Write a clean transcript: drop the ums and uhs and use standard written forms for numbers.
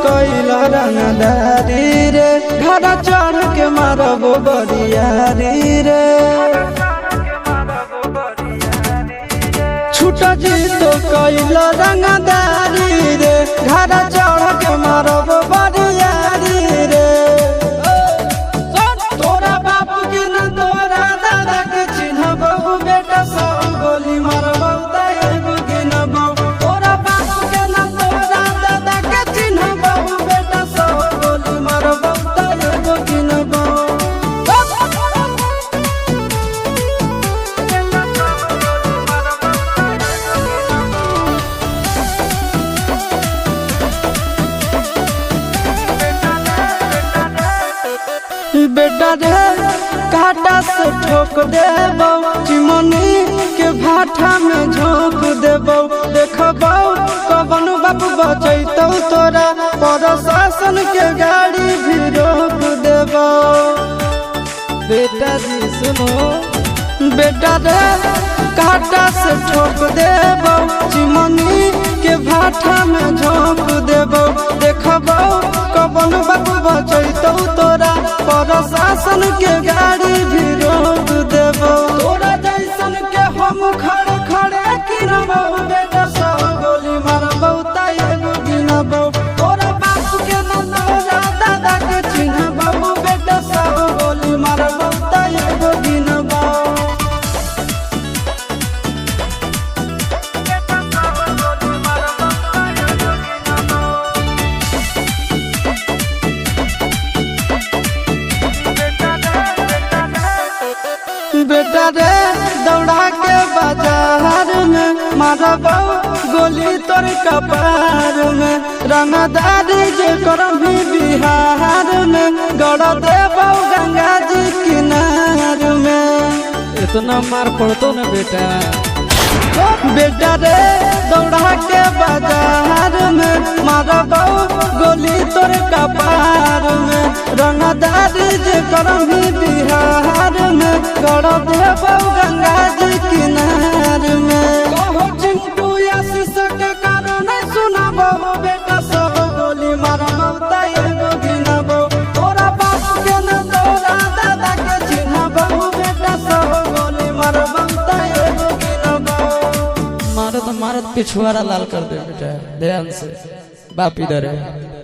कैला रंगदारी रे घर चढ़ के मारबो बरियारी रे छूटा जी तो कैला रंगदारी रे घर चढ़ के मारबो बरियारी रे तोरा बापू के न तोरा दादा के चिन्हबो बेटा सब गोली मारबो एगो गिनबो तोरा बापू के न तोरा दादा के चिन्हबो बेटा सब गोली मारबो एगो गिनबो बेटा रे काटा से ठोक देबो चिमनी के भाटा में झोंक देबो देखबो कवन बाप बचैतौ तोरा प्रशासन के गाड़ी भी रोक देबो बेटा जी सुनो बेटा रे काटा से ठोक देबो चिमनी के भाटा में झोंक देबो देखबो कवन बाप बचैतौ तोरा प्रशासन के गाड़ी भी रोक देबो तोरा जैसन के हम खड़े खड़े गिनबो बेटा सब गोली मारबो एगो गिनबो तोरा बाप के न तोरा दादा के चिन्हबो बेटा सब गोली मारबो एगो गिनबो बेटा रे दौड़ा के बाजार में मारबो गोली तोर कपार में रंगदारी जे करभी बिहार में गड़ देबो गंगा जी किनार में इतना मार पड़तो न बेटा बेटा रे दौड़ा के बाजार में मारबो गोली तोर कपार में रंगदारी जे करभी बिहार में गड़ देबो गंगा जी किनार में कहो चिंटू आशीष के कारण सुनाबो बेटा सब गोली मारबो एगो गिनबो तोरा बाप के न तोरा दादा के चिन्हबो बेटा सब गोली मारबो एगो गिनबो मारत मारत पिछुआरा लाल कर दे बेटा ध्यान से बाप इधर है।